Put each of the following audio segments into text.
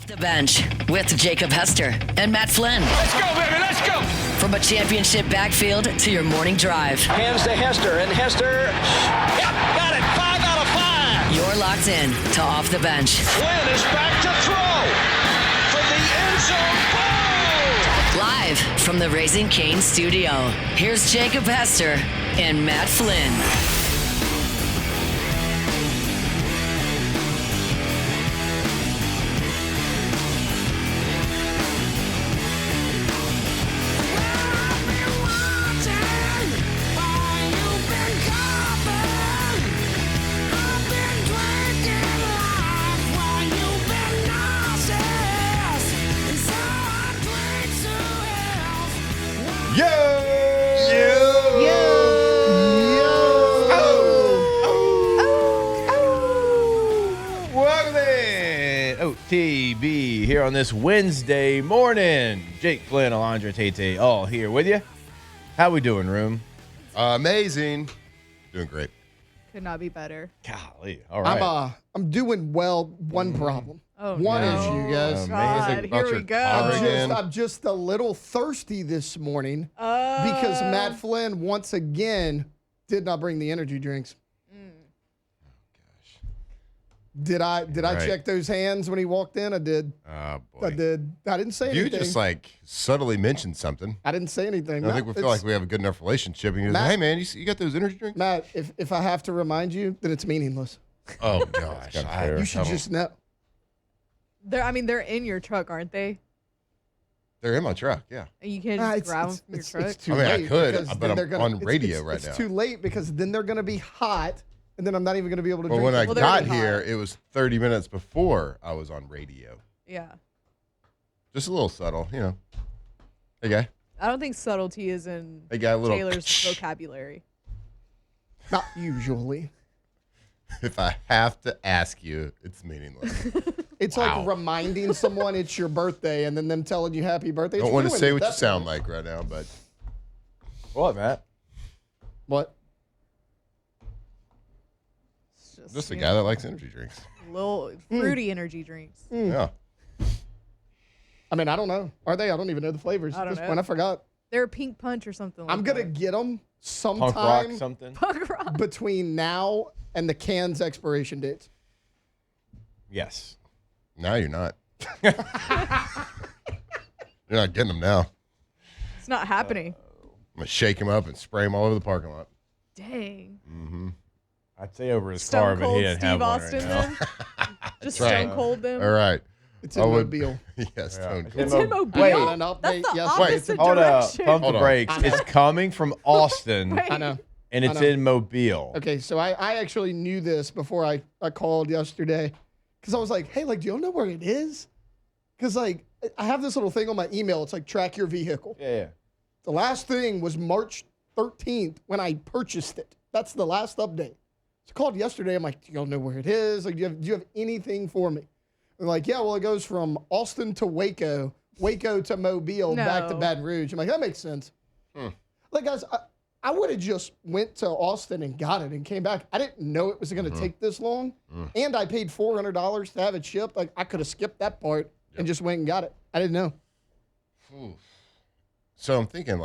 Off the bench with Jacob Hester and Matt Flynn. Let's go, baby, let's go! From a championship backfield to your morning drive. Hands to Hester, and Hester, yep, got it, 5 out of 5. You're locked in to Off the Bench. Flynn is back to throw from the end zone. Boom! Live from the Raising Cane studio, here's Jacob Hester and Matt Flynn. TB here on this Wednesday morning. Jake Flynn, Alondra Tate, all here with you. How we doing, room? Amazing. Doing great. Could not be better. Golly. All right. I'm doing well. One problem. One issue, guys. God, here we go. I'm just a little thirsty this morning because Matt Flynn once again did not bring the energy drinks. Did I check those hands when he walked in? I did. Oh, boy. I did. I didn't say anything. You just subtly mentioned something. I didn't say anything. I think we feel like we have a good enough relationship. And he goes, hey, man, you got those energy drinks? Matt, if I have to remind you, then it's meaningless. Oh, gosh. You should just know. They're in your truck, aren't they? They're in my truck, yeah. And you can't just grab them from your truck? It's too I mean, late I could, because but then I'm on radio right now. It's too late because then they're going to be hot, and then I'm not even going to be able to But drink when I them. got here, it was 30 minutes before I was on radio. Yeah. Just a little subtle, you know. Hey, guy. I don't think subtlety is in Hey, guy, a little Taylor's vocabulary. Not usually. If I have to ask you, it's meaningless. It's like reminding someone it's your birthday and then them telling you happy birthday. Don't want to say what you sound like right now, but. What, Matt? What? It's Just a guy that likes energy drinks. Little fruity energy drinks. Yeah. I mean, I don't know. Are they? I don't even know the flavors. I don't At this know. point, I forgot. They're pink punch or something like I'm going to that. get them Punk rock sometime something? Punk rock. between now and the can's expiration dates. Yes. No, you're not. You're not getting them now. It's not happening. I'm going to shake them up and spray them all over the parking lot. Dang. Mm-hmm. I'd say over his car, Stone but he Cold didn't Steve have one Austin right now. then? Just right. Stone Cold them? All right. It's in Mobile. Yes, Yeah. Stone It's Cold. It's in Mobile. Wait. I got an update That's the yesterday. opposite Hold up. direction. Pump Hold the on. brakes. It's coming from Austin, Wait. I know. and it's I know. in Mobile. Okay, so I actually knew this before I called yesterday because I was like, hey, do y'all know where it is? Because, I have this little thing on my email. It's like, track your vehicle. Yeah. The last thing was March 13th when I purchased it. That's the last update. So I called yesterday. I'm like, do y'all know where it is? Do you have anything for me? They're like, yeah, well, it goes from Austin to Waco, Waco to Mobile, back to No. Baton Rouge. I'm like, that makes sense. Guys, I would have just went to Austin and got it and came back. I didn't know it was going to take this long. And I paid $400 to have it shipped. I could have skipped that part and just went and got it. I didn't know. So I'm thinking,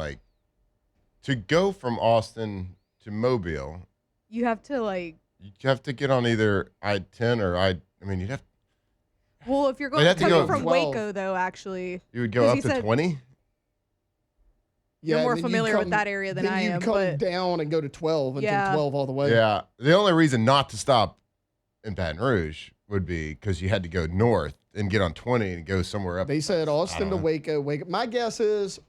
to go from Austin to Mobile, You have to, you have to get on either I-10 or you'd have well, if you're They'd have to coming go from 12. Waco, though, actually. you would go 'Cause up he to said- 20? You're more and then familiar with that area than then I you am, come but- down and go to 12 and Yeah. take 12 all the way. Yeah. The only reason not to stop in Baton Rouge would be because you had to go north and get on 20 and go somewhere up. They said Austin to don't know. Waco. My guess is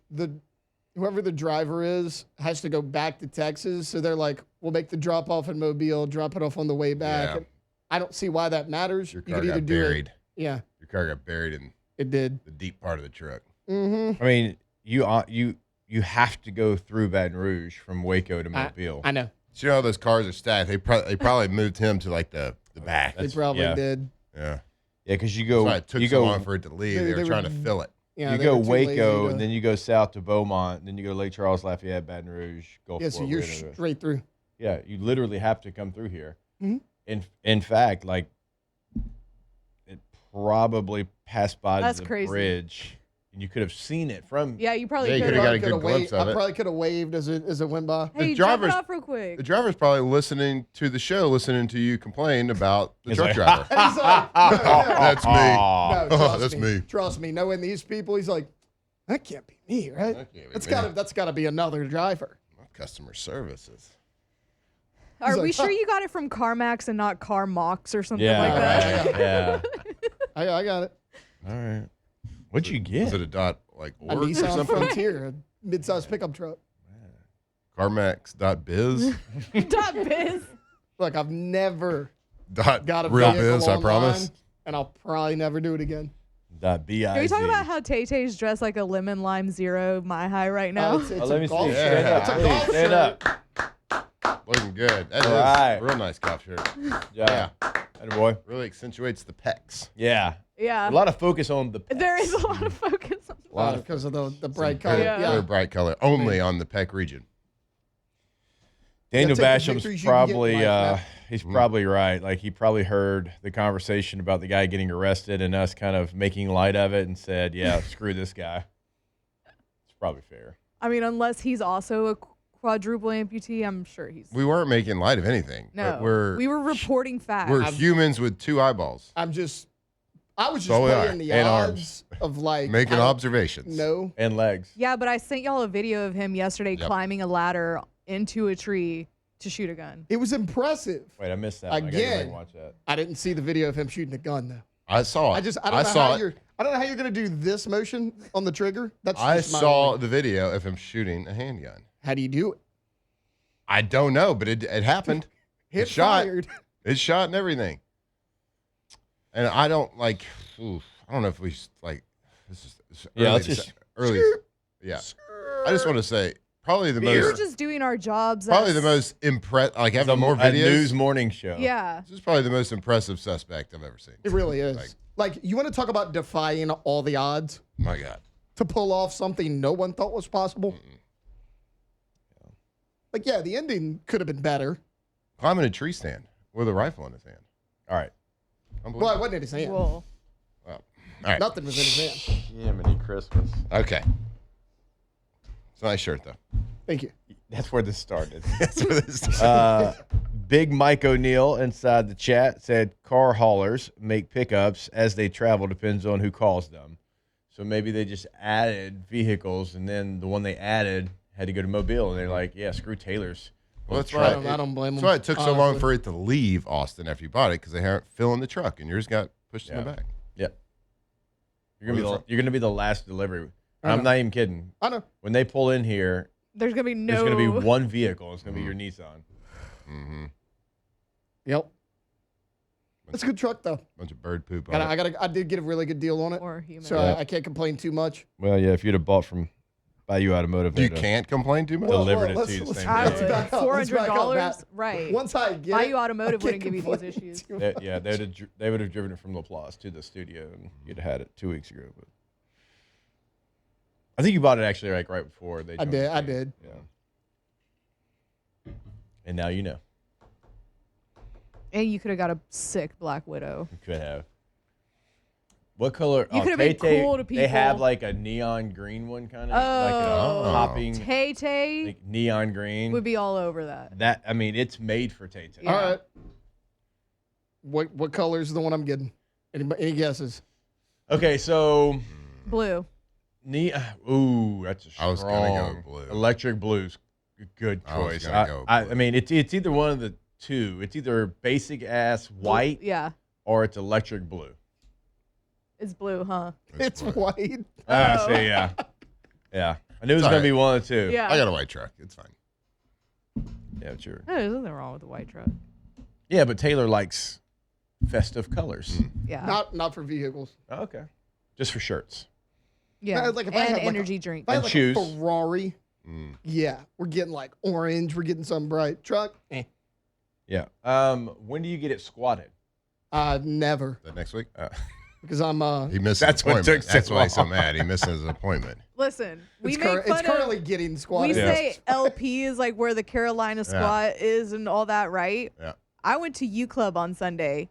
whoever the driver is has to go back to Texas. So they're like, we'll make the drop off in Mobile, drop it off on the way back. Yeah. And I don't see why that matters. Your You car could either got do buried. it. Yeah, Your car got buried in it did. the deep part of the truck. Mm-hmm. I mean, you have to go through Baton Rouge from Waco to Mobile. I know. So you know how those cars are stacked? They probably moved him to the back. They probably yeah. did. Yeah. Yeah, because you go, That's why it took you so go, long for it to leave. They were trying to fill it. Yeah, you they go were too lazy Waco, to- and then you go south to Beaumont, then you go Lake Charles, Lafayette, Baton Rouge, Gulfport. yeah, so you're whatever. straight through. Yeah, you literally have to come through here. Mhm. In fact, probably passed by That's the crazy. bridge, and you could have seen it from. Yeah, you probably Yeah, you could coulda have. got a good glimpse of I it. probably could have waved as it went by. Hey, The drop it driver's- off real quick. The driver's probably listening to the show, listening to you complain about the He's truck like, driver. And he's like, no, That's me. Aw. no, trust That's me. Trust me. Knowing these people, he's like, that can't be me, right? That can't be That's me. gotta be another driver. Customer services. Are He's we like, sure huh. you got it from CarMax and not CarMox or something Yeah, like that? right. Yeah. I got it. All right. What'd you get? Is it a dot like A org or Nissan something? Frontier, a mid-sized pickup truck. CarMax.biz. Dot biz. Look, I've never Dot got a real vehicle biz, I online, promise. and I'll probably never do it again. .biz. Can we talk about how Tay-Tay's dressed like a lemon lime zero my high right now? It's Oh, let a me golf see. shirt. Stand up. It's a Please, golf stand shirt. up. Looking good. That is All right. a real nice golf shirt. Yeah. Atta boy. Really accentuates the pecs. Yeah. Yeah. A lot of focus on the. There is a pecs. lot of focus on A lot of because of the bright Very, color. Yeah. very bright color. Only on the pec region. Daniel take the Basham's pictures you can get in probably life, he's probably right. Like he probably heard the conversation about the guy getting arrested and us kind of making light of it and said, "Yeah, screw this guy." It's probably fair. I mean, unless he's also a quadruple amputee, I'm sure he's. We weren't making light of anything. No, We're we were reporting facts. we're humans with two eyeballs I was just So we playing are. the And odds of like making I don't observations. know. And legs. Yeah, but I sent y'all a video of him yesterday Yep. climbing a ladder into a tree to shoot a gun. It was impressive. Wait, I missed that. One. I gotta go back Again. and watch that. I didn't see the video of him shooting a gun though. I saw it. I don't know saw how it. I don't know how you're gonna do this motion on the trigger. That's I just my saw only- the video of him shooting a handgun. How do you do it? I don't know, but it happened. Hit It shot. fired. It shot and everything. And I don't like. Oof, I don't know if we like. This is it's Yeah, early let's to just- say- early. Yeah, I just want to say probably the We were most just doing our jobs. probably as- the most like It's having more a videos. news morning show. Yeah. This is probably the most impressive suspect I've ever seen. It really is. Like you want to talk about defying all the odds My God. to pull off something no one thought was possible. Like yeah, the ending could have been better. Climbing a tree stand with a rifle in his hand. All right. Unbelievable. Well, it wasn't in his hand. Well, All right. Nothing was in his hand. Jiminy Christmas. Okay. It's a nice shirt though. Thank you. That's where this started. That's what this is. Big Mike O'Neill inside the chat said car haulers make pickups as they travel, depends on who calls them. So maybe they just added vehicles, and then the one they added had to go to Mobile, and they're like, yeah, screw Taylor's. Well, that's I why don't blame That's him. why it took so long honestly. for it to leave Austin after you bought it, because they weren't filling the truck, and yours got pushed in the Yeah. back. Yep. You're gonna be the last delivery. I I'm know. not even kidding. I know. When they pull in here, there's gonna be no. there's gonna be one vehicle. It's gonna be your Nissan. Mm-hmm. Yep. It's a good truck though. Bunch of bird poop on it. I did get a really good deal on it, or human. so Yeah. I can't complain too much. Well, yeah, if you'd have bought from Bayou Automotive, You they'd have can't complain too much. delivered it let's- to you the let's- same I day. let's would. back up. Let's back up, $400, Matt. right? Once I get Bayou it, Automotive I wouldn't can't give you these complain issues. too They- much. yeah, they would have driven it from LaPlace to the studio, and you'd have had it 2 weeks ago. But I think you bought it actually like right before they. I joined did. the I team. did. Yeah. And now you know. And you could have got a sick Black Widow. You could have. What color? You could have been Tay-Tay, cool to They have people. like a neon green one, kind of Oh. like a popping Tay Tay like neon green. would be all over that. That I mean, it's made for Tay-Tay. Yeah. All right. What color is the one I'm getting? Any guesses? Okay, so Blue. Ooh, that's a strong. I was gonna go blue. Electric blues, good I was choice. gonna go I blue. mean, it's either one of the two. It's either basic ass white Yeah. or it's electric blue. It's blue, huh? It's white. Ah, see, yeah, yeah. I knew it was It's gonna all be right. one of the two. Yeah. I got a white truck. It's fine. Yeah, sure. No, there's nothing wrong with the white truck. Yeah, but Taylor likes festive colors. Yeah. Not for vehicles. Oh, okay, just for shirts. yeah. No, like if I and had, like, energy drink. If I had And like shoes. a Ferrari, Mm. yeah, we're getting like orange. We're getting some bright truck. Yeah. When do you get it squatted? Never, That next week? because I'm He missed That's his what appointment. took so That's why he's so long. mad. He missed his appointment. Listen, we it's, make fun it's of. currently getting We squatted. say LP is like where the Carolina squat is and all that, right? Yeah. I went to U Club on Sunday.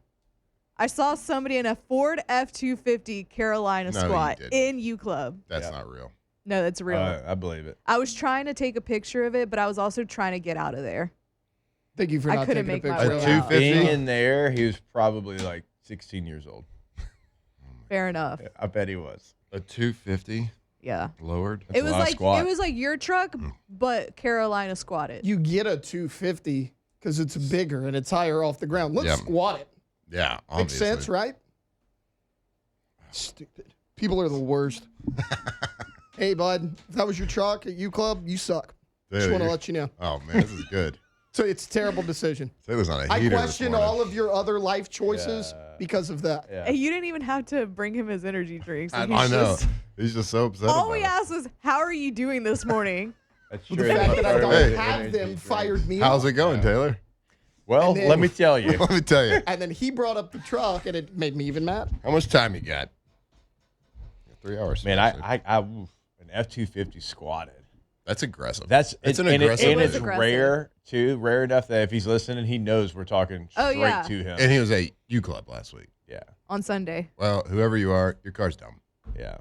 I saw somebody in a Ford F-250 Carolina No, you squat didn't. in U Club. That's not real. No, that's real. I believe it. I was trying to take a picture of it, but I was also trying to get out of there. Thank you for I not couldn't taking a make my picture. way of out. that. 250? Being in there, he was probably like 16 years old. Fair enough. I bet he was. A 250 Yeah. lowered? It was a lot of like squat. your truck, but Carolina squatted. You get a 250 because it's bigger and it's higher off the ground. Let's Yeah. squat it. Yeah, Makes obviously. sense, right? Stupid. People are the worst. Hey, bud, if that was your truck at U Club, you suck. Just Dude, want to you're- let you know. Oh, man, this is good. So it's a terrible decision. Taylor's on a I heater this question morning. all of your other life choices because of that. Yeah. Hey, you didn't even have to bring him his energy drinks. I He's know. just- He's just so upset all about we it. asked was, "How are you doing this morning?" That's The true. fact that I don't Hey. have them fired me How's up. it going, Taylor? Well, And then- let me tell you. Let me tell you. And then he brought up the truck, and it made me even mad. How much time you got? 3 hours. Man, supposedly. an F-250 squatted. That's aggressive. That's It's an and aggressive and It it's was aggressive. rare too, rare enough that if he's listening, he knows we're talking Oh, straight yeah. to him. And he was at U Club last week. Yeah, On Sunday. Well, whoever you are, your car's dumb. yeah,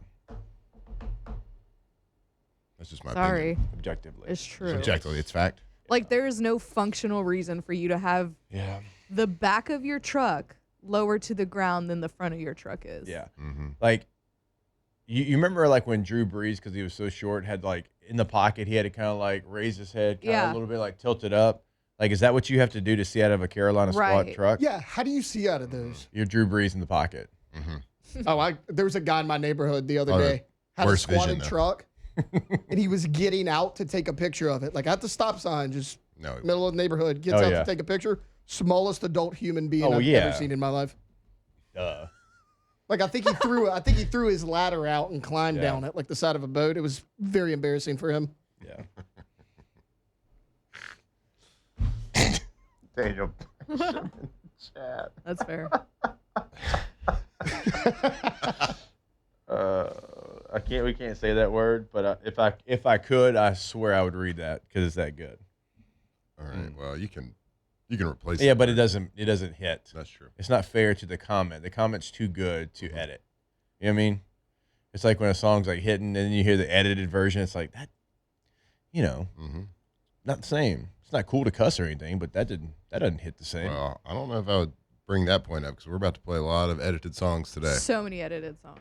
That's just my Sorry. opinion. objectively. It's true. Subjectively, it's fact. Like, there is no functional reason for you to have Yeah, the back of your truck lower to the ground than the front of your truck is. yeah. Mm-hmm. Like you remember like when Drew Brees, because he was so short, had like in the pocket, he had to kind of like raise his head, kind of Yeah. a little bit like tilt it up. Like, is that what you have to do to see out of a Carolina squat Right. truck? Yeah, how do you see out of those? You're Drew Brees in the pocket. There was a guy in my neighborhood the other Oh, day, had a worst vision, squatted though. truck, and he was getting out to take a picture of it. Like at the stop sign, just No. middle of the neighborhood, gets Oh, out yeah. to take a picture. Smallest adult human being Oh, I've yeah. ever seen in my life. Duh. Like I think he threw his ladder out and climbed Yeah. down it like the side of a boat. It was very embarrassing for him. Yeah. Daniel. That's fair. We can't say that word, but if I could, I swear I would read that because it's that good. All right. Well, you can replace Yeah, it. but it doesn't hit. That's true. It's not fair to the comment. The comment's too good to edit. You know what I mean? It's like when a song's like hitting and then you hear the edited version. It's like that, Mm-hmm. not the same. It's not cool to cuss or anything, but that doesn't hit the same. Well, I don't know if I would bring that point up because we're about to play a lot of edited songs today. So many edited songs.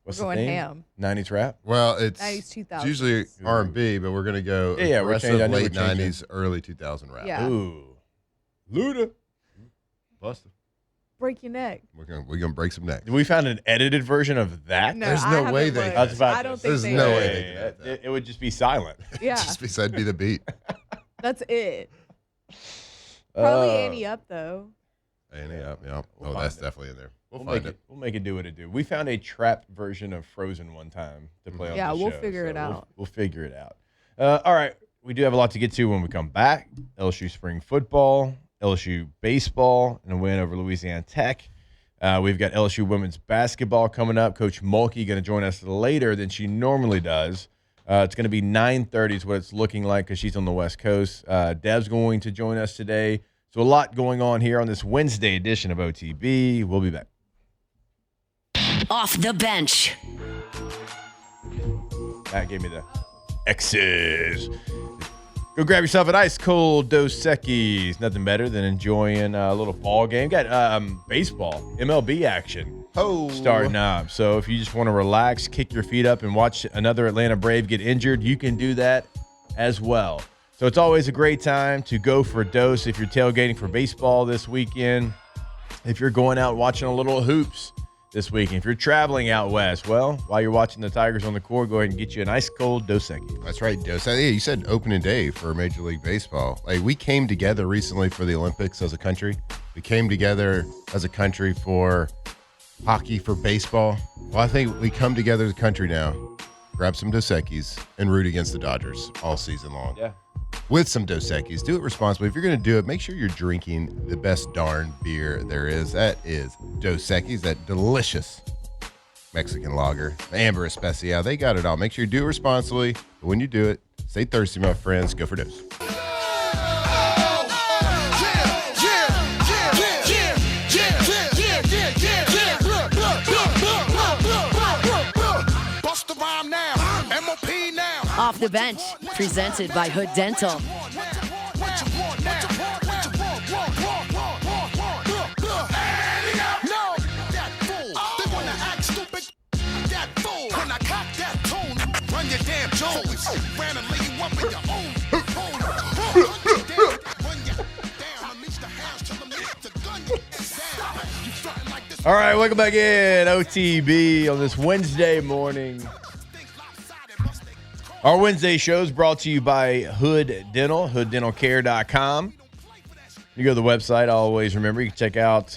What's going the theme? ham. 90s rap? Well, it's 90s, 2000s. usually R&B, but we're gonna go Yeah, we're aggressive changing. I know late we're changing. 90s, early 2000 rap. Yeah. Ooh. Luda. Busted. Break your neck. We're gonna break some necks. We found an edited version of that? No, There's I no haven't way they- looked. I was about I to don't say, think There's they no would. way they can do that. It would just be silent. Yeah, Just beside be the beat. that's it. Probably Uh, Annie Up though. And yeah. We'll Oh, find that's it. definitely in there. We'll make find it. We'll make it do what it do. We found a trap version of Frozen one time to play on Yeah, the we'll show, figure it so out. We'll figure it out. All right. We do have a lot to get to when we come back. LSU spring football, LSU baseball, and a win over Louisiana Tech. We've got LSU women's basketball coming up. Coach Mulkey going to join us later than she normally does. It's going to be 9:30 is what it's looking like because she's on the West Coast. Deb's going to join us today. So a lot going on here on this Wednesday edition of OTB. We'll be back. Off the bench. That gave me the X's. Go grab yourself an ice cold Dos Equis. Nothing better than enjoying a little ball game. Got baseball, MLB action starting up. So if you just want to relax, kick your feet up, and watch another Atlanta Brave get injured, you can do that as well. So it's always a great time to go for a dose if you're tailgating for baseball this weekend. If you're going out watching a little hoops this weekend. If you're traveling out west, well, while you're watching the Tigers on the court, go ahead and get you an ice cold Dos Equis. That's right, Dos. Yeah, you said opening day for Major League Baseball. Like, we came together recently for the Olympics as a country. We came together as a country for hockey, for baseball. Well, I think we come together as a country now, grab some Dos Equis, and root against the Dodgers all season long. Yeah. With some Dos Equis. Do it responsibly. If you're going to do it, make sure you're drinking the best darn beer there is. That is Dos Equis, that delicious Mexican lager, the Amber Especial. They got it all. Make sure you do it responsibly. But when you do it, stay thirsty, my friends. Go for Dos. Off the Bench, presented by Hood Dental. All right, welcome back in OTB on this Wednesday morning. Our Wednesday show is brought to you by Hood Dental, hooddentalcare.com. You go to the website, always remember, you can check out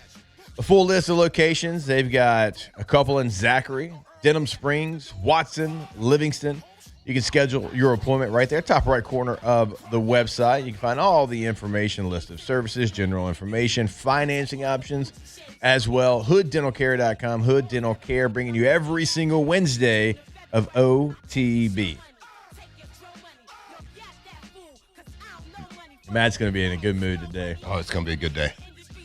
a full list of locations. They've got a couple in Zachary, Denham Springs, Watson, Livingston. You can schedule your appointment right there, top right corner of the website. You can find all the information, list of services, general information, financing options as well. HoodDentalCare.com, Hood Dental Care, bringing you every single Wednesday of OTB. Matt's going to be in a good mood today. Oh, it's going to be a good day.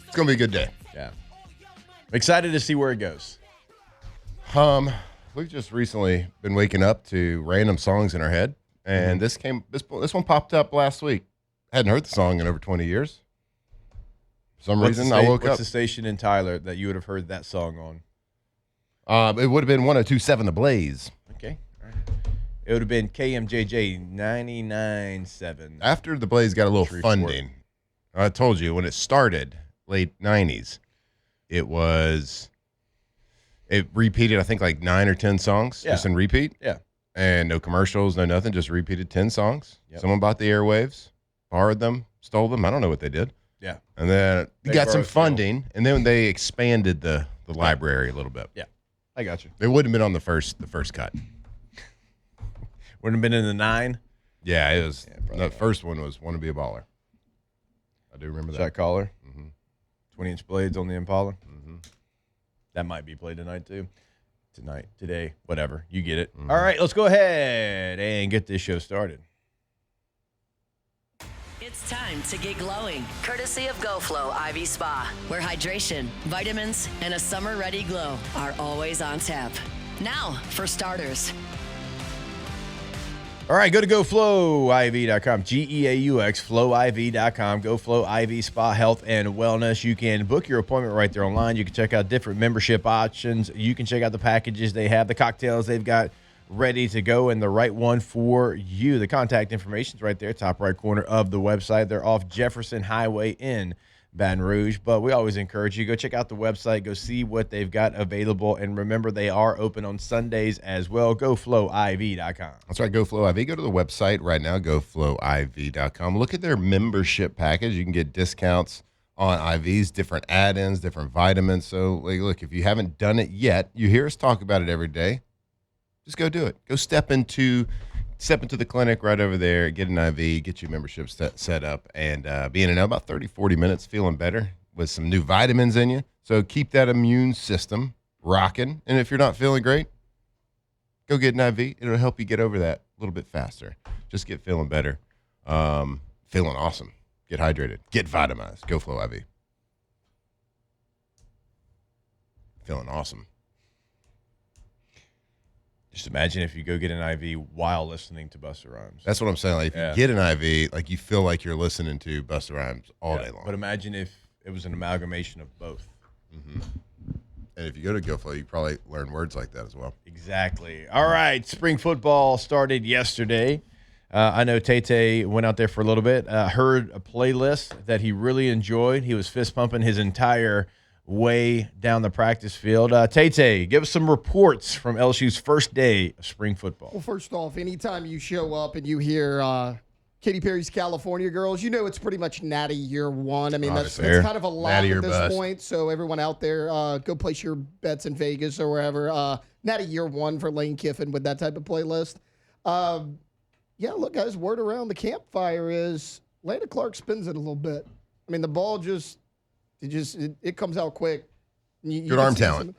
It's going to be a good day. Yeah. I'm excited to see where it goes. We've just recently been waking up to random songs in our head, and this one popped up last week. Hadn't heard the song in over 20 years. For some reason, I woke up. What's the station in Tyler that you would have heard that song on? It would have been 102.7 The Blaze. Okay. All right. It would have been KMJJ 99.7. After The Blaze got a little funding, I told you when it started, late 90s, it repeated, I think, like 9 or 10 songs just in repeat. Yeah. And no commercials, no nothing, just repeated 10 songs. Yep. Someone bought the airwaves, borrowed them, stole them. I don't know what they did. Yeah. And then They got some borrowed, funding, and then they expanded the library a little bit. Yeah. I got you. It wouldn't have been on the first cut. Wouldn't have been in the 9. Yeah, it was. probably The first one was "Want to Be a Baller." I do remember that. Shot caller. Mm-hmm. 20-inch blades on the Impala. Mm-hmm. That might be played tonight, too. Tonight, today, whatever. You get it. Mm-hmm. All right, let's go ahead and get this show started. It's time to get glowing, courtesy of GoFlow IV Spa, where hydration, vitamins, and a summer-ready glow are always on tap. Now, for starters. All right, go to GoFlowIV.com, G-E-A-U-X, FlowIV.com, GoFlow IV Spa Health and Wellness. You can book your appointment right there online. You can check out different membership options. You can check out the packages they have, the cocktails they've got ready to go, and the right one for you. The contact information is right there, top right corner of the website. They're off Jefferson Highway in Baton Rouge, but we always encourage you, go check out the website, go see what they've got available, and remember, they are open on Sundays as well. GoFlowIV.com. That's right, GoFlow IV. Go to the website right now, GoFlowIV.com. Look at their membership package. You can get discounts on IVs, different add-ins, different vitamins. So, look, if you haven't done it yet, you hear us talk about it every day. Just go do it. Go step into the clinic right over there, get an IV, get your membership set up, and be in about 30, 40 minutes feeling better with some new vitamins in you. So keep that immune system rocking. And if you're not feeling great, go get an IV. It'll help you get over that a little bit faster. Just get feeling better. Feeling awesome. Get hydrated. Get vitamized. GoFlow IV. Feeling awesome. Just imagine if you go get an IV while listening to Busta Rhymes. That's what I'm saying. Like, if you get an IV, like, you feel like you're listening to Busta Rhymes all day long. But imagine if it was an amalgamation of both. Mm-hmm. And if you go to GoFlow, you probably learn words like that as well. Exactly. All right, spring football started yesterday. I know Tay went out there for a little bit, heard a playlist that he really enjoyed. He was fist pumping his entire way down the practice field. Tay, give us some reports from LSU's first day of spring football. Well, first off, anytime you show up and you hear Katy Perry's California Girls, you know it's pretty much Natty year one. I mean, that's kind of a lot Natty at this bust. point. So everyone out there, go place your bets in Vegas or wherever. Natty year one for Lane Kiffin with that type of playlist. Yeah, look, guys, word around the campfire is Landon Clark spins it a little bit. I mean, the ball it comes out quick. Good arm talent.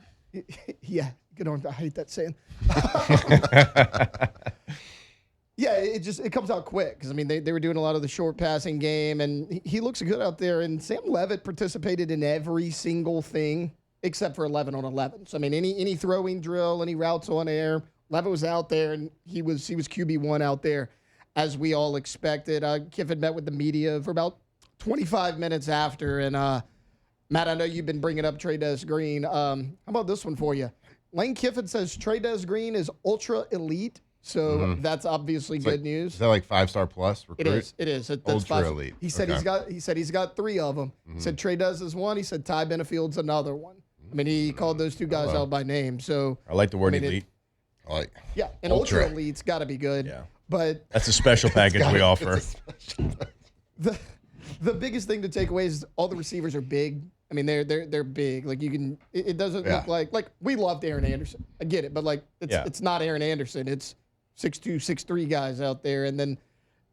Yeah, good arm. I hate that saying. Yeah, it comes out quick because, I mean, they were doing a lot of the short passing game, and he looks good out there. And Sam Leavitt participated in every single thing except for 11 on 11. So, I mean, any throwing drill, any routes on air, Leavitt was out there, and he was QB1 out there, as we all expected. Kiffin met with the media for about 25 minutes after. And, Matt, I know you've been bringing up Trey Green. How about this one for you? Lane Kiffin says Trey Green is ultra elite. So that's obviously good news. Is that like 5-star plus recruit? It is. That's ultra elite. He said he's got 3 of them. He said Trey is one. He said Ty Benefield's another one. I mean, he called those 2 guys out by name. So I like the word elite. And ultra elite's got to be good. Yeah. But that's a special package we offer. The biggest thing to take away is all the receivers are big. I mean, they're big. Like, you can. It doesn't look like we loved Aaron Anderson. I get it, but like it's not Aaron Anderson. It's 6'2", 6'3" guys out there. And then,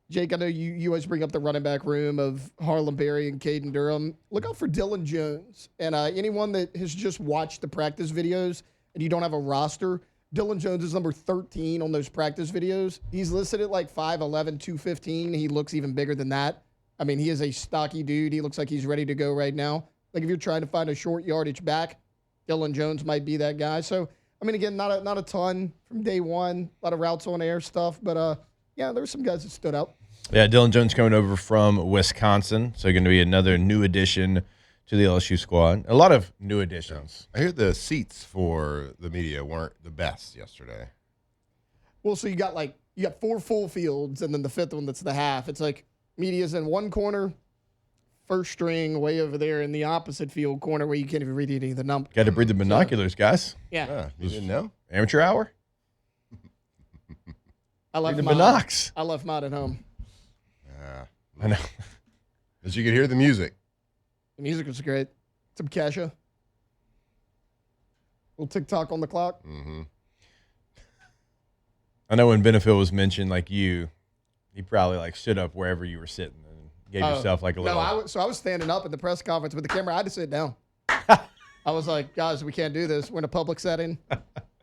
Jake, I know you always bring up the running back room of Harlem Berry and Caden Durham. Look out for Dylan Jones. And anyone that has just watched the practice videos and you don't have a roster, Dylan Jones is number 13 on those practice videos. He's listed at like 5'11", 215. He looks even bigger than that. I mean, he is a stocky dude. He looks like he's ready to go right now. Like, if you're trying to find a short yardage back, Dylan Jones might be that guy. So, I mean, again, not a ton from day one. A lot of routes on air stuff. But, there were some guys that stood out. Yeah, Dylan Jones coming over from Wisconsin. So going to be another new addition to the LSU squad. A lot of new additions. I hear the seats for the media weren't the best yesterday. Well, so you got 4 full fields, and then the 5th one that's the half. It's like media's in one corner, first string way over there in the opposite field corner where you can't even read any of the numbers. Got to breathe the binoculars, guys. Yeah. You didn't know? Amateur hour? I left the mine. binocs. I left mine at home. I know. As you could hear the music. The music was great. Some Kesha. Little TikTok on the clock. Mm-hmm. I know when Benefield was mentioned, he probably stood up wherever you were sitting and gave yourself a little. No, I was standing up at the press conference with the camera. I had to sit down. I was like, guys, we can't do this. We're in a public setting.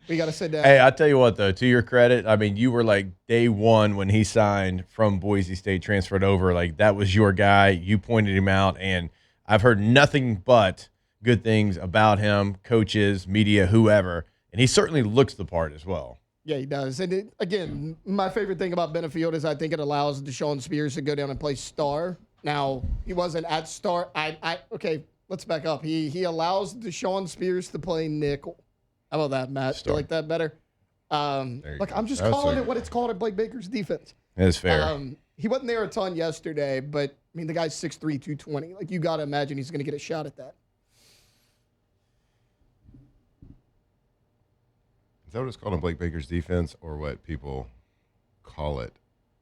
We got to sit down. Hey, I tell you what, though, to your credit, I mean, you were day one when he signed from Boise State, transferred over. That was your guy. You pointed him out, and I've heard nothing but good things about him, coaches, media, whoever, and he certainly looks the part as well. Yeah, he does. And again, my favorite thing about Benefield is I think it allows Deshaun Spears to go down and play star. Now, he wasn't at star. Okay, let's back up. He allows Deshaun Spears to play nickel. How about that, Matt? Star. You like that better? I'm just calling it what it's called at Blake Baker's defense. That's fair. He wasn't there a ton yesterday, but, I mean, the guy's 6'3", 220. You got to imagine he's going to get a shot at that. Is that what it's called in Blake Baker's defense, or what people call it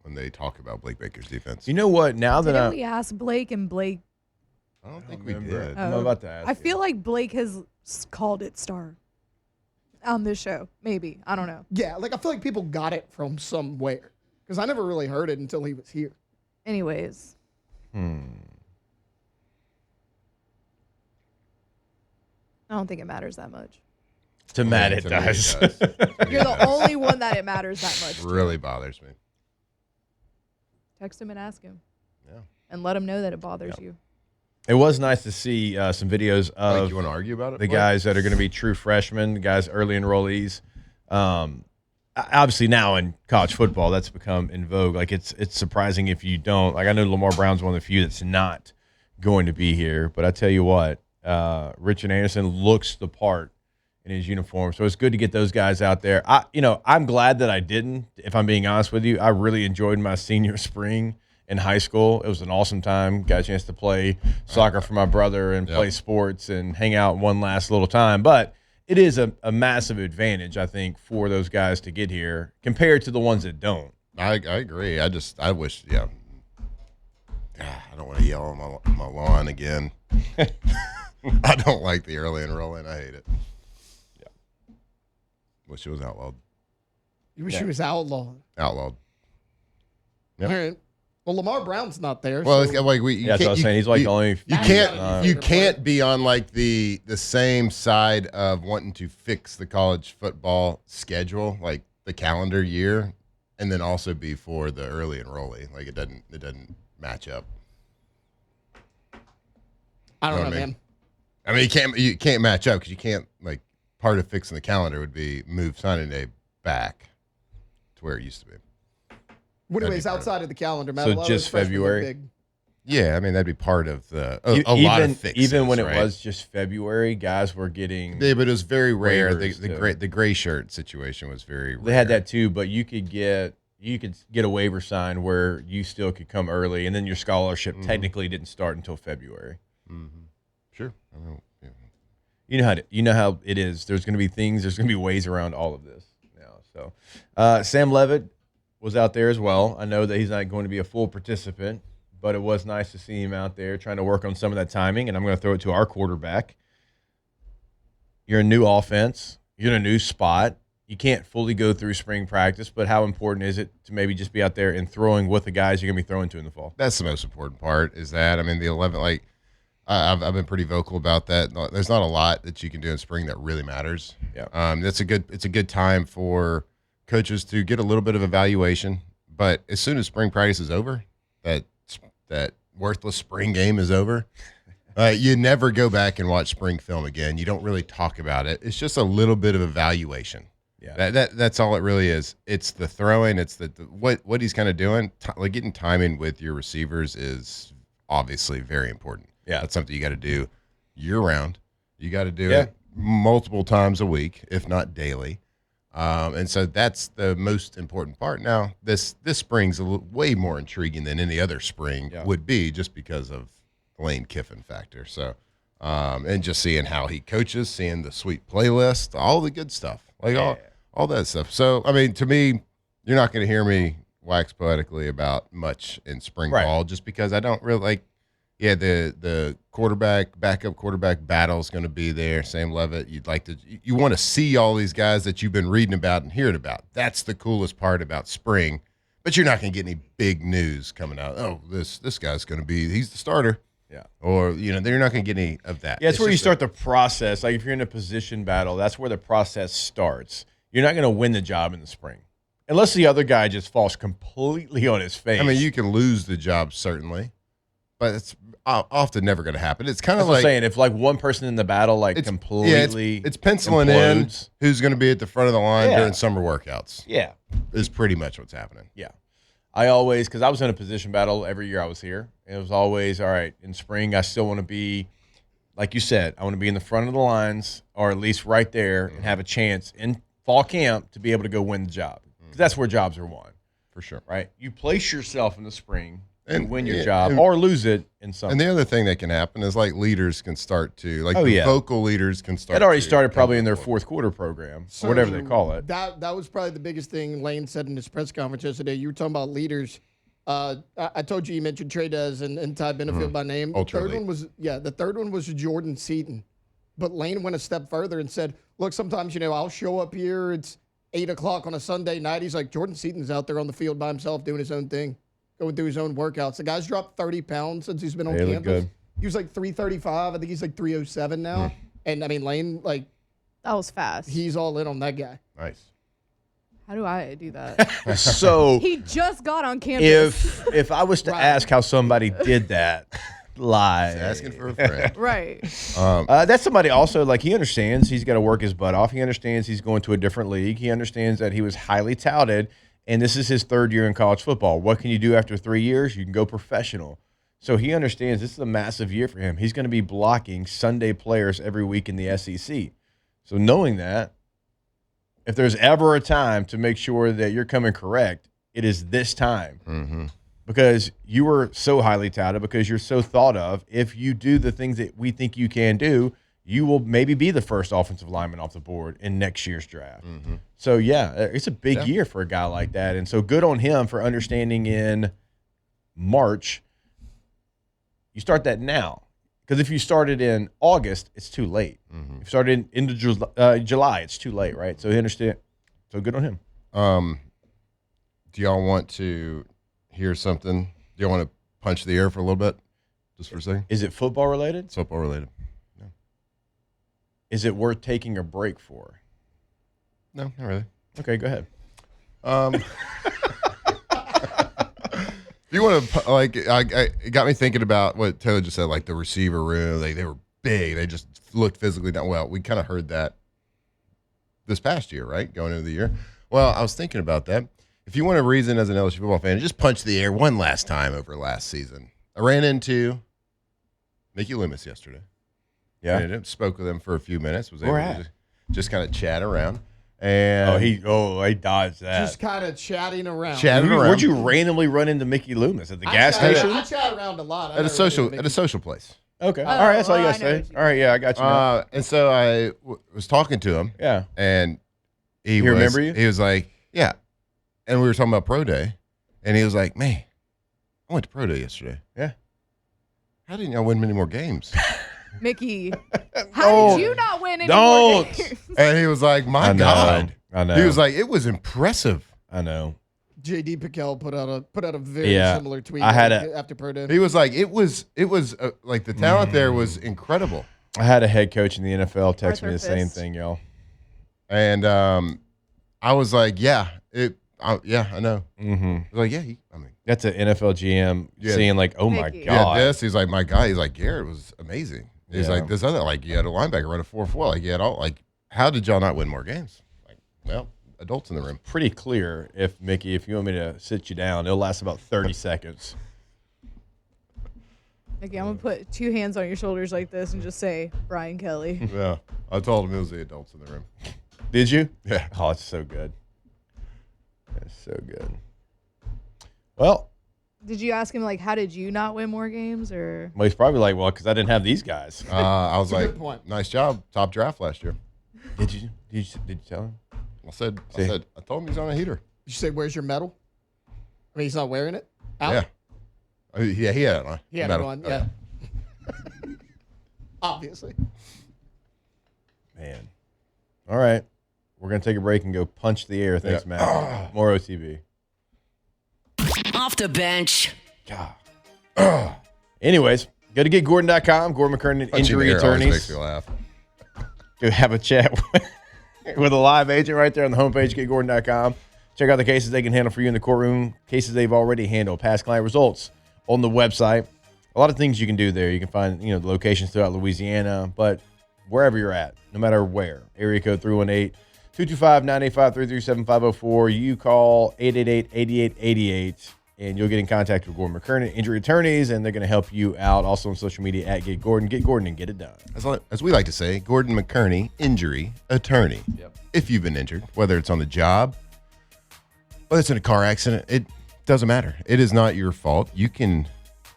when they talk about Blake Baker's defense? You know what? Now that Didn't we ask Blake, and Blake? I don't think remember. we did. I'm about to ask I you. feel like Blake has called it star on this show. Maybe. I don't know. Yeah, I feel like people got it from somewhere because I never really heard it until he was here. Anyways. Hmm. I don't think it matters that much. To Matt, it To me, does. You're the only one that it matters that much. to. Really bothers me. Text him and ask him. Yeah. And let him know that it bothers you. It was nice to see some videos of You want to argue about it? the Blake? guys that are going to be true freshmen, the guys early enrollees. Obviously now in college football, that's become in vogue. It's surprising if you don't. I know Lamar Brown's one of the few that's not going to be here. But I tell you what, Richard Anderson looks the part in his uniform. So it's good to get those guys out there. I'm glad that I didn't, if I'm being honest with you. I really enjoyed my senior spring in high school. It was an awesome time. Got a chance to play soccer for my brother and play sports and hang out one last little time. But it is a massive advantage, I think, for those guys to get here compared to the ones that don't. I agree. I wish, I don't want to yell on my lawn again. I don't like the early enrolling. I hate it. Yeah. Wish it was outlawed. You wish he was outlawed. Outlawed. Yep. All right. Well, Lamar Brown's not there. Well, so it's like you That's what I was saying. He's the only. You can't be on the same side of wanting to fix the college football schedule, like the calendar year, and then also be for the early enrollee. Like it doesn't match up. I don't know, what I mean? man. I mean, you can't match up because you can't, part of fixing the calendar would be move signing day back to where it used to be. Anyways, outside of the calendar, Matt, So a lot of just those freshmen look February? big. Yeah, I mean that'd be part of the a lot of fixes. Even when it right? was just February, guys were getting. Yeah, but it was very rare. Waivers, The gray shirt situation was very rare. They had that too, but you could get a waiver signed where you still could come early, and then your scholarship technically didn't start until February. Sure. I mean, yeah. You know how it is. There's going to be things. There's going to be ways around all of this now. So Sam Leavitt was out there as well. I know that he's not going to be a full participant, but it was nice to see him out there trying to work on some of that timing. And I'm going to throw it to our quarterback. You're a new offense. You're in a new spot. You can't fully go through spring practice, but how important is it to maybe just be out there and throwing with the guys you're going to be throwing to in the fall? That's the most important part. Is that I mean the 11 like. I've been pretty vocal about that. There's not a lot that you can do in spring that really matters. Yeah. It's a good time for coaches to get a little bit of evaluation. But as soon as spring practice is over, that worthless spring game is over. You never go back and watch spring film again. You don't really talk about it. It's just a little bit of evaluation. Yeah. That's all it really is. It's the throwing. It's the what he's kind of doing. Like getting timing with your receivers is obviously very important. Yeah. That's something you got to do year round. You got to do it multiple times a week, if not daily. And so that's the most important part. Now, this spring's way more intriguing than any other spring would be just because of the Lane Kiffin factor. So, and just seeing how he coaches, seeing the sweet playlist, all the good stuff, like all that stuff. So, I mean, to me, you're not going to hear me wax poetically about much in spring ball just because I don't really like. Yeah, the backup quarterback battle is going to be there. Sam Leavitt, you want to see all these guys that you've been reading about and hearing about. That's the coolest part about spring. But you're not going to get any big news coming out. Oh, this guy's going to he's the starter. Yeah. Or they're not going to get any of that. Yeah, it's where you start the process. Like if you're in a position battle, that's where the process starts. You're not going to win the job in the spring. Unless the other guy just falls completely on his face. I mean, you can lose the job certainly. But it's often never going to happen. It's kind of like like saying if like one person in the battle completely it's penciling implodes. in who's going to be at the front of the line during summer workouts. Yeah, is pretty much what's happening. Yeah, I always because I was in a position battle every year I was here. It was always all right in spring. I still want to be like you said. I want to be in the front of the lines or at least right there and have a chance in fall camp to be able to go win the job because that's where jobs are won for sure. Right? You place yourself in the spring. And win your yeah, job or lose it in some. And the other thing that can happen is like leaders can start to vocal leaders can start. It already started probably in their fourth quarter program or whatever they call it. That was probably the biggest thing Lane said in his press conference yesterday. You were talking about leaders. I told you mentioned Trey and Ty Benefield by name. The third one was Jordan Seaton. But Lane went a step further and said, look, sometimes I'll show up here. It's 8:00 on a Sunday night. He's like, Jordan Seaton's out there on the field by himself doing his own thing. Going through his own workouts. The guy's dropped 30 pounds since he's been on campus. Good. He was like 335. I think he's like 307 now. And I mean, Lane, like, that was fast. He's all in on that guy. Nice. How do I do that? So he just got on campus. If I was to ask how somebody did that, live asking for a friend, right? That's somebody also like he understands he's got to work his butt off. He understands he's going to a different league. He understands that he was highly touted. And this is his third year in college football. What can you do after 3 years? You can go professional. So he understands this is a massive year for him. He's going to be blocking Sunday players every week in the SEC. So knowing that, if there's ever a time to make sure that you're coming correct, it is this time. Because you were so highly touted, because you're so thought of. If you do the things that we think you can do, you will maybe be the first offensive lineman off the board in next year's draft. So, yeah, it's a big year for a guy like that. And so good on him for understanding in March, you start that now. Because if you started in August, it's too late. If you started in July, it's too late, right? So he understand. So good on him. Do y'all want to hear something? Do y'all want to punch the air for a little bit? Just for a second? Is it football related? It's football related. Is it worth taking a break for? No, not really. Okay, go ahead. You want to like? It got me thinking about what Taylor just said. Like the receiver room, they were big. They just looked physically not well. We kind of heard that this past year, right? Going into the year. Well, I was thinking about that. If you want a reason as an LSU football fan, just punch the air one last time over last season. I ran into Mickey Loomis yesterday. Yeah. And spoke with him for a few minutes. Was Where able to at? just kind of chat around. And He dodged that. Just kind of chatting around. Where'd you randomly run into Mickey Loomis at the gas station? I chat around a lot. at a social place. Okay. all right. That's all you I gotta know say. what you All right. Yeah, I got you. now. And so I was talking to him. Yeah. And he remember you? He was like, yeah. And we were talking about pro day. And he was like, man, I went to pro day yesterday. Yeah. How didn't y'all win many more games? Mickey, how did you not win any more Don't. games? And he was like, my I know. God. I know. He was like, it was impressive. I know. JD Piquel put out a very Yeah. similar tweet. I had after pro day. He was like, it was like the talent there was incredible. I had a head coach in the NFL text me Arthur the same Fist. thing, y'all. And I was like, yeah, I know. Mm-hmm. I was like, yeah, That's an NFL GM Yeah. seeing like, oh my Mickey. god. yeah, this. He's like, my guy. He's like, Garrett was amazing. He's Yeah. like, this other, like, you had a linebacker run a 4.4. Like, you had all, like, how did y'all not win more games? Like, well, adults in the room. Pretty clear. If Mickey, if you want me to sit you down, it'll last about 30 seconds. Mickey, I'm gonna put 2 hands on your shoulders like this and just say Brian Kelly. Yeah, I told him it was the adults in the room. Did you? Yeah. Oh, it's so good. It's so good. Well, Did you ask him like, how did you not win more games, or? he's probably like, well, because I didn't have these guys. I was That's a like, good point. nice job, top draft last year. Did you tell him? I told him he's on a heater. You say, "Where's your medal?" I mean, he's not wearing it. Out? Yeah. I mean, yeah, he had it on. He had Medal. it on. Oh, Yeah. Obviously. Man. All right. We're going to take a break and go punch the air. Thanks, Yeah. Matt. More OTB. Off the bench. God. Anyways, go to getgordon.com. Gordon McKernan, Punching injury the air always attorneys. makes me laugh. Go have a chat with a live agent right there on the homepage, getgordon.com. Check out the cases they can handle for you in the courtroom, cases they've already handled, past client results on the website. A lot of things you can do there. You can find, the locations throughout Louisiana, but wherever you're at, no matter where. Area code 318-225-985-337-504. You call 888-8888, and you'll get in contact with Gordon McKernan, injury attorneys, and they're going to help you out. Also on social media at Get Gordon. Get Gordon and get it done. As we like to say, Gordon McKerney, injury attorney. Yep. If you've been injured, whether it's on the job, whether it's in a car accident, it doesn't matter. It is not your fault. You can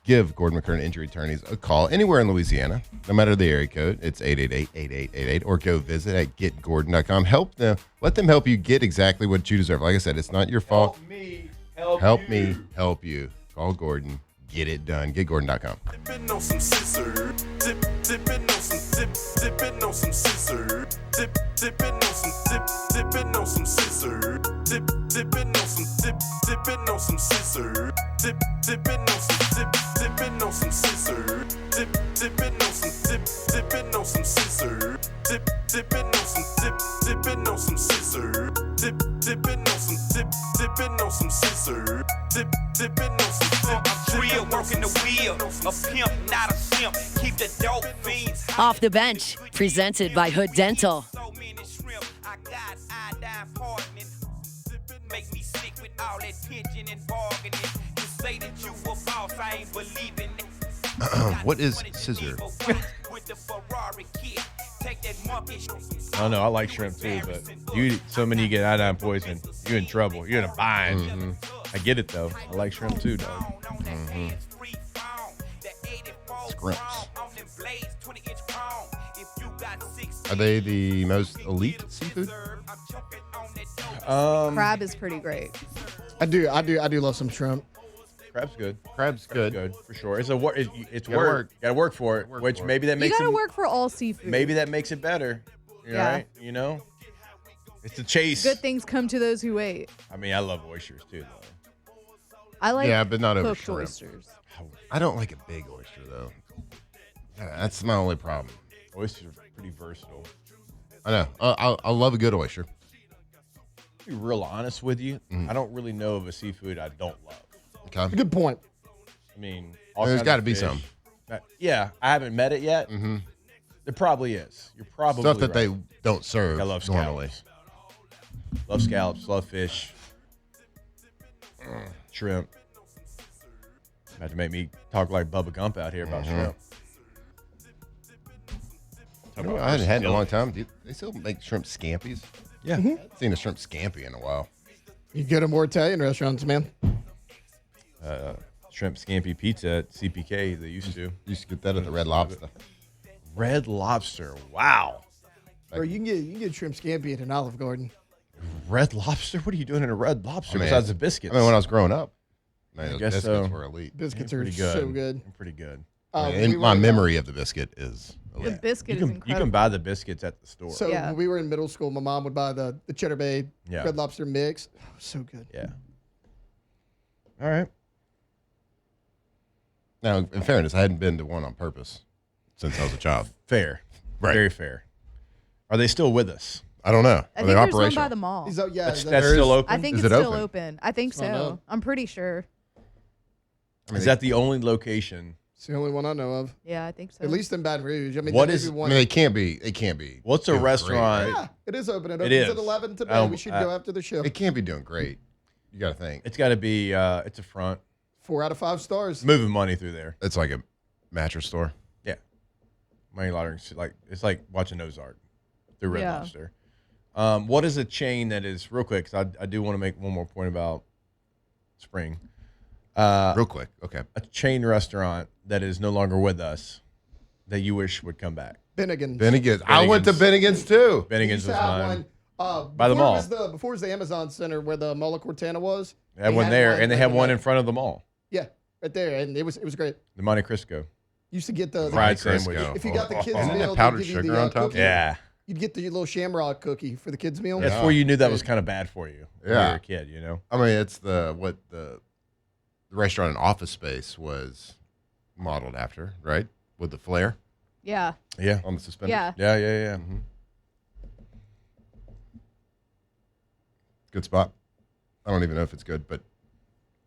give Gordon McKernan Injury Attorneys a call anywhere in Louisiana, no matter the area code. It's 888-8888, or go visit at getgordon.com. Let them help you get exactly what you deserve. Like I said, it's not your fault. Help me help you. Call Gordon. Get it done. Getgordon.com. Dipping on some scissor. Dipping on some dipping on some scissor. Dipping on some dipping on some scissor. Dipping on some dipping on some scissor. Dipping on some dipping on some scissor. Dipping on some dipping on some scissor. Dipping on some dipping on some scissor. Dipping on some dipping on some scissor. Dipping on some Real working the wheel, a pimp, not a simp. Keep the dope fiends high. Off the bench, presented by Hood Dental. So many shrimp, I got iodine hardening. Make me sick with all that pigeon and bargaining. You say that you a boss, I ain't believing it. What is scissor? With the Ferrari kid, take that monkey I don't know. I like shrimp too, but you eat so many, you get iodine poison. You're in trouble. You're in a bind. I get it though. I like shrimp too, dog. Scrimps. Are they the most elite seafood? Crab is pretty great. I do love some shrimp. Crab's good. Crab's good. Good for sure. It's it's Gotta work. work. Got to work for it. Work Which for it. maybe that You makes gotta it, work for all seafood. maybe that makes it better. Yeah. Right? It's a chase. Good things come to those who wait. I mean, I love oysters too, though. I like Yeah, but not over cooked shrimp. oysters. I don't like a big oyster though. Yeah, that's my only problem. Oysters are pretty versatile. I know. I love a good oyster. To be real honest with you, I don't really know of a seafood I don't love. Okay. Good point. I mean, There's got to be some Yeah, I haven't met it yet. Mm-hmm. There probably is. You're probably stuff that right. they don't serve I love normally. scallops. Love scallops, love fish, shrimp. About to make me talk like Bubba Gump out here about shrimp. You know, I hadn't had it in a long time. Do they still make shrimp scampies? Yeah. I haven't seen a shrimp scampi in a while. You go to more Italian restaurants, man. Shrimp scampi pizza at CPK. They used to. You used to get that at the Red Lobster. Red Lobster. Wow. Or you can get shrimp scampi at an Olive Garden. Red Lobster? What are you doing in a Red Lobster besides the biscuits? I mean, when I was growing up, man, those guess biscuits so. were elite. Biscuits They're are pretty good. so good. They're pretty good. And my memory of the biscuit is The elite. biscuit You is can incredible. buy the biscuits at the store. So Yeah. when we were in middle school, my mom would buy the Cheddar Bay Yeah. Red Lobster mix. Oh, so good. Yeah. All right. Now, in fairness, I hadn't been to one on purpose since I was a child. Fair. Right. Very fair. Are they still with us? I don't know. I Are think they there's one operational? by the mall. That's there still is- open? I think Is it's it still open? open. I think I don't so. know. I'm pretty sure. I mean, Is that the only location? It's the only one I know of. Yeah, I think so. At least in Baton Rouge. I mean, What there may is- be I one. mean, they can't be. It can't be. What's a doing great, restaurant? right? Yeah, it is open. It It opens is. at 11 today. Um, We should go after the show. It can't be doing great. You got to think. It's got to be, it's a front. 4 out of 5 stars. Moving money through there. It's like a mattress store. Yeah. Money laundering. It's like watching Ozark through Red Yeah. Lobster. What is a chain that is, real quick, because I do want to make one more point about Spring. Real quick. Okay. A chain restaurant that is no longer with us that you wish would come back. Bennigan's. Bennigan's. I went to Bennigan's too. They Bennigan's used to was have mine. one, By the before it mall. was before it was the Amazon Center where the Mall of Cortana was. They had one there, and they like, have one in front of the mall, Yeah, right there, and it was great. the Monte Cristo. Used to get the Fried Crisco. sandwich. if you got the kids Isn't that meal, they'd powdered give you sugar the, on top? cookie. Yeah. You'd get the little shamrock cookie for the kids meal. That's Yeah. where you knew that was kind of bad for you when you Yeah. were a kid, you know? I mean, it's the restaurant and office space was modeled after, right? With the flare Yeah. Yeah. on the suspenders. Yeah. Yeah. Mhm. Good spot. I don't even know if it's good, but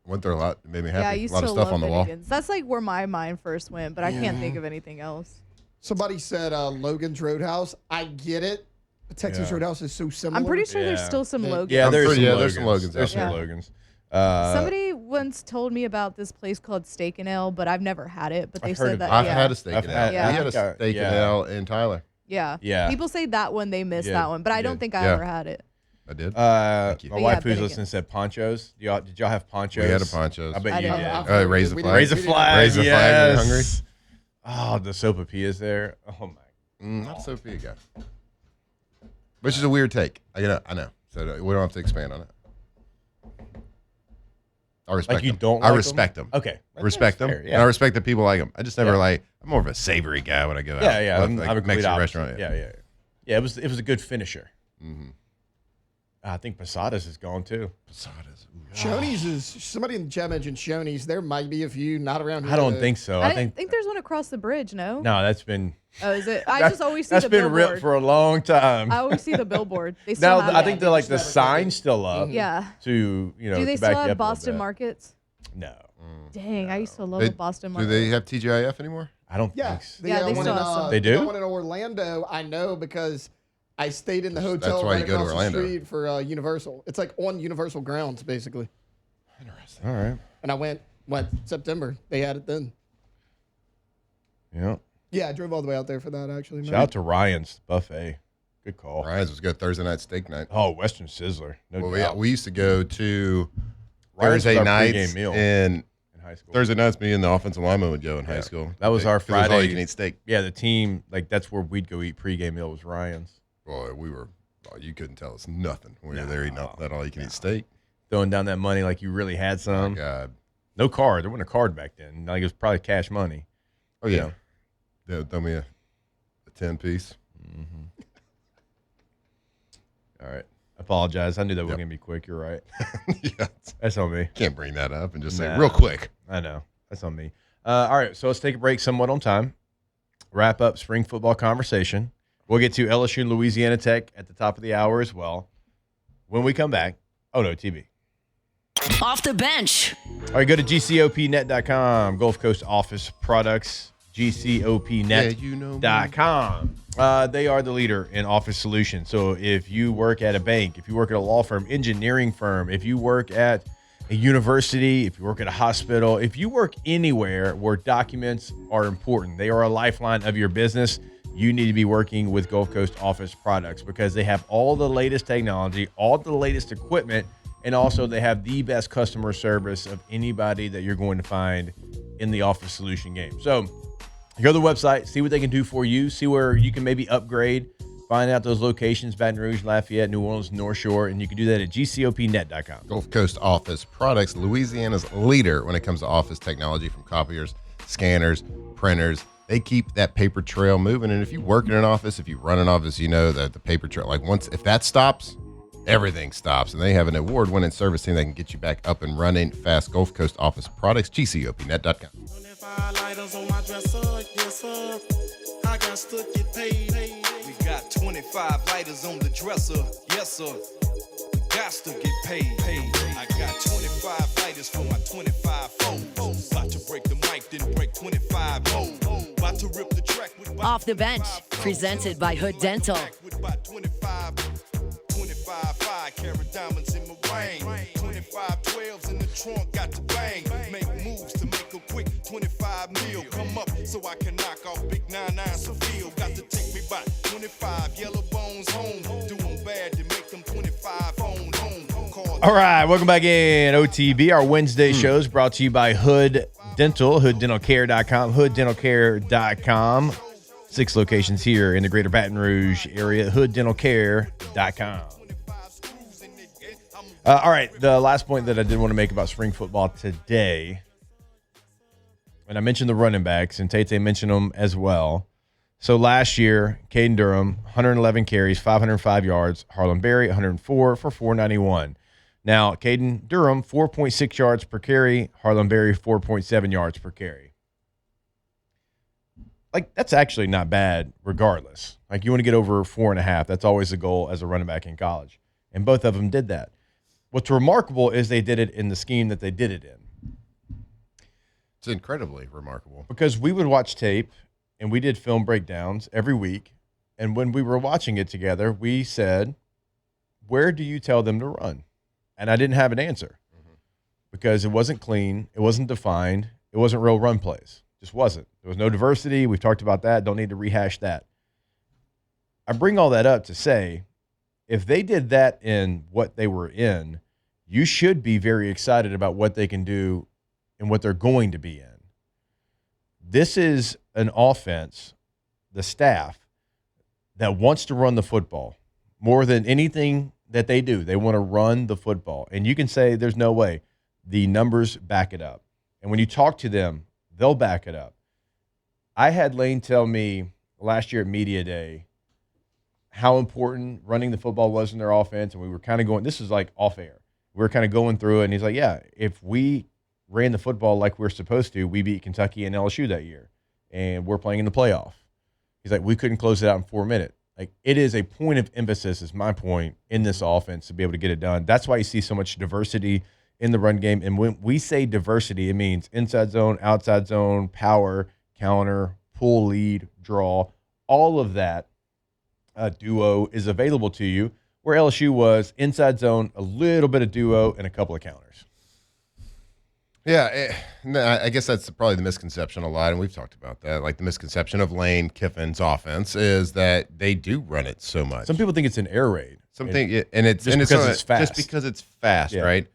went there a lot. It made me happy. Yeah, I used a lot to of stuff love on the wall. Bennigan's. That's like where my mind first went, but I can't think of anything else. Somebody said Logan's Roadhouse. I get it. The Texas Yeah. Roadhouse is so similar. I'm pretty sure there's Yeah. still some Yeah. Logans. Yeah, I'm there's pretty- some yeah, Logans. there's some Logans There's out some there. Logans. Somebody once told me about this place called Steak and Ale, but I've never had it. But they I've heard said of that it. I've yeah. had a steak I've and had- ale. yeah. We had a Yeah. steak and Yeah. ale in Tyler. Yeah. Yeah. People say that one they missed Yeah. that one, but I don't Yeah. think I Yeah. ever had it. I did. My you. But wife yeah, who's Bennigan's. listening said ponchos. Did y'all have ponchos? We had a ponchos. I bet I you didn't. did. I've- Raise the we flag. didn't- Raise a we didn't- flag. Raise the flag when you're yes. Oh, the sopapillas there. Oh my. Not Sophia guy. Which is a weird take. I know. So we don't have to expand on it. I respect Like you them. don't I like respect them. Okay. I respect them. Fair, And yeah. I respect that people like them. I just never Yeah. like, I'm more of a savory guy when I go out. Yeah. Like, I'm a complete Mexican opposite. restaurant. Yeah. It was a good finisher. Mm-hmm. I think Posadas is gone too. Posadas. Ooh. Shoney's is somebody in the chat mentioned Shoney's. There might be a few not around here. I don't though. think so. I I think think there's one across the bridge. No. no. That's been. Oh, is it? I that- just always see that's the been billboard. ripped for a long time. I always see the billboard. They still Now have I it. think they're like the Just never sign's still up. Yeah. To Do they to still back you have up a little Boston bit. markets? No, Dang, I used to love They- a Boston Do market. they have TGIF anymore? I don't Yeah, think so. Yeah, they one still in, have some. They do? got one in Orlando. I know because I stayed in the hotel That's why right you go to across the Orlando. street for Universal. It's like on Universal grounds basically. Interesting. All right. And I went September. They had it then. Yeah. Yeah, I drove all the way out there for that actually. Shout out to Ryan's Buffet. Good call. Ryan's was good Thursday night steak night. Oh, Western Sizzler. No Well, doubt. we used to go to Ryan's Thursday was our pregame nights meal and in high school. Thursday nights me and the offensive lineman would go in high school. That was our 'Cause it was all Friday. you can eat steak. Yeah, the team, like, that's where we'd go eat pregame meal was Ryan's. Boy, you couldn't tell us nothing when you were there eating that all you can eat steak. Throwing down that money like you really had Oh, some. God. No card. There wasn't a card back then. Like, it was probably cash money. Oh, yeah. They'll throw me a 10-piece. All right. Apologize. I knew that was Yep. going to be quick. You're right. Yeah. That's on me. Can't bring that up and just say Nah. real quick. I know. That's on me. All right. So let's take a break somewhat on time. Wrap up spring football conversation. We'll get to LSU and Louisiana Tech at the top of the hour as well. When we come back, TV. Off the bench. All right, go to gcopnet.com, Gulf Coast Office Products, GCOPnet.com. They are the leader in office solutions. So if you work at a bank, if you work at a law firm, engineering firm, if you work at a university, if you work at a hospital, if you work anywhere where documents are important, they are a lifeline of your business, you need to be working with Gulf Coast Office Products because they have all the latest technology, all the latest equipment, and also they have the best customer service of anybody that you're going to find in the office solution game. So go to the website, see what they can do for you, see where you can maybe upgrade, find out those locations, Baton Rouge, Lafayette, New Orleans, North Shore, and you can do that at GCOPnet.com. Gulf Coast Office Products, Louisiana's leader when it comes to office technology, from copiers, scanners, printers. They keep that paper trail moving. And if you work in an office, if you run an office, you know that the paper trail, like if that stops, everything stops. And they have an award-winning service team that can get you back up and running fast. Gulf Coast Office Products, GCOPnet.com. 25 lighters on my dresser, yes sir. I got to get paid. We got 25 lighters on the dresser, yes sir. We got to get paid. I got 25 lighters for my 25 foes. About to break the mic, then break 25 more. About to rip the track with my Off the Bench, presented by Hood Dental. with about 25 5-carat diamonds in my ring. 25 12s in the trunk, got to bang. Make moves to make a quick 25 mil. Come up so I can knock off big 99 Seville. Got to take me by 25 yellow bones home. Doing bad to make them 25 home. All right, welcome back in OTB. Our Wednesday shows brought to you by Hood Dental, hooddentalcare.com, hooddentalcare.com. 6 locations here in the greater Baton Rouge area, hooddentalcare.com. All right, the last point that I did want to make about spring football today, and I mentioned the running backs, and Tate mentioned them as well. So last year, Caden Durham, 111 carries, 505 yards. Harlan Berry, 104 for 491. Now, Caden Durham, 4.6 yards per carry. Harlan Berry, 4.7 yards per carry. Like, that's actually not bad regardless. Like, you want to get over 4.5. That's always the goal as a running back in college. And both of them did that. What's remarkable is they did it in the scheme that they did it in. It's incredibly remarkable. Because we would watch tape, and we did film breakdowns every week. And when we were watching it together, we said, where do you tell them to run? And I didn't have an answer because it wasn't clean. It wasn't defined. It wasn't real run plays. Just wasn't. There was no diversity. We've talked about that. Don't need to rehash that. I bring all that up to say, if they did that in what they were in, you should be very excited about what they can do and what they're going to be in. This is an offense, the staff, that wants to run the football more than anything that they do. They want to run the football. And you can say there's no way. The numbers back it up. And when you talk to them, they'll back it up. I had Lane tell me last year at Media Day how important running the football was in their offense. And we were kind of going, this is like off air. We were kind of going through it. And he's like, yeah, if we ran the football like we're supposed to, we beat Kentucky and LSU that year. And we're playing in the playoff. He's like, we couldn't close it out in 4 minutes. Like, it is a point of emphasis, is my point, in this offense to be able to get it done. That's why you see so much diversity in the run game. And when we say diversity, it means inside zone, outside zone, power, counter, pull, lead, draw. All of that duo is available to you, where LSU was inside zone, a little bit of duo, and a couple of counters. Yeah, I guess that's probably the misconception a lot, and we've talked about that. Like, the misconception of Lane Kiffin's offense is that they do run it so much. Some people think it's an air raid. It's because it's fast. Just because it's fast, Yeah. right?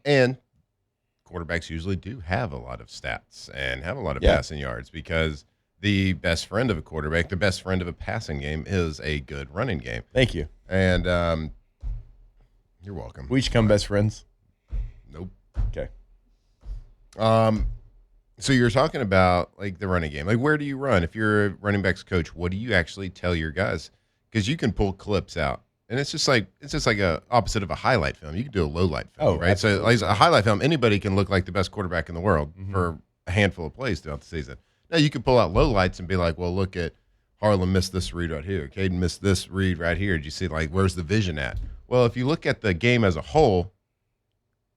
And quarterbacks usually do have a lot of stats and have a lot of passing yards because the best friend of a quarterback, the best friend of a passing game, is a good running game. Thank you. And you're welcome. We each become best friends. Nope. Okay. So you're talking about like the running game. Like, where do you run? If you're a running backs coach, what do you actually tell your guys? Because you can pull clips out, and it's just like a opposite of a highlight film. You can do a low light film, right? Absolutely. So like a highlight film, anybody can look like the best quarterback in the world for a handful of plays throughout the season. Now you can pull out low lights and be like, well, look at Harlan missed this read right here. Caden missed this read right here. Did you see, like, where's the vision at? Well, if you look at the game as a whole,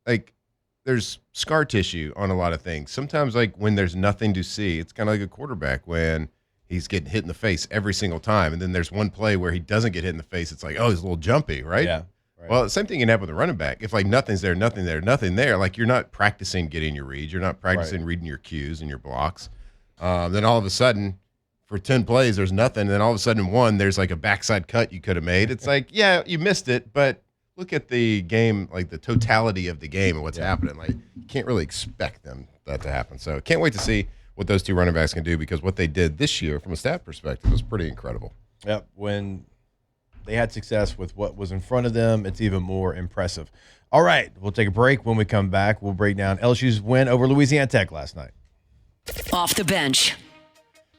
like, there's scar tissue on a lot of things. Sometimes, like when there's nothing to see, it's kind of like a quarterback when he's getting hit in the face every single time. And then there's one play where he doesn't get hit in the face. It's like, oh, he's a little jumpy, right? Yeah. Right. Well, the same thing can happen with a running back. If like nothing's there, nothing there, like you're not practicing getting your reads, you're not practicing reading your cues and your blocks. Then all of a sudden, for 10 plays, there's nothing. And then all of a sudden, one, there's like a backside cut you could have made. It's like, yeah, you missed it, but look at the game, like the totality of the game and what's happening. Like, you can't really expect that to happen. So can't wait to see what those two running backs can do, because what they did this year from a stat perspective was pretty incredible. Yep. When they had success with what was in front of them, it's even more impressive. All right, we'll take a break. When we come back, we'll break down LSU's win over Louisiana Tech last night. Off the bench.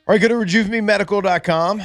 All right, go to rejuvememedical.com.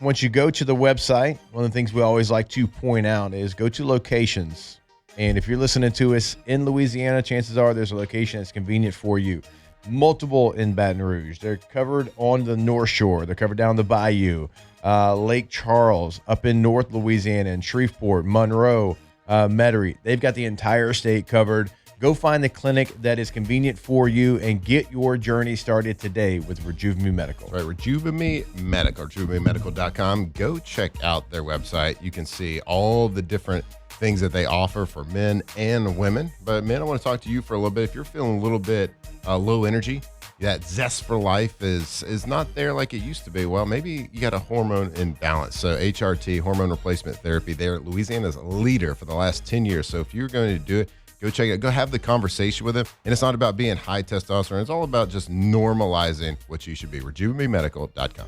Once you go to the website, one of the things we always like to point out is go to locations. And if you're listening to us in Louisiana, chances are there's a location that's convenient for you. Multiple in Baton Rouge. They're covered on the North Shore. They're covered down the bayou. Lake Charles, up in North Louisiana, and Shreveport, Monroe, Metairie. They've got the entire state covered. Go find the clinic that is convenient for you and get your journey started today with Rejuve Me Medical. Right, Rejuve Me Medical, RejuveMeMedical.com. Go check out their website. You can see all the different things that they offer for men and women. But men, I want to talk to you for a little bit. If you're feeling a little bit low energy, that zest for life is not there like it used to be. Well, maybe you got a hormone imbalance. So HRT, hormone replacement therapy, they're Louisiana's leader for the last 10 years. So if you're going to do it, go check it out. Go have the conversation with them. And it's not about being high testosterone. It's all about just normalizing what you should be. RejuveMeMedical.com.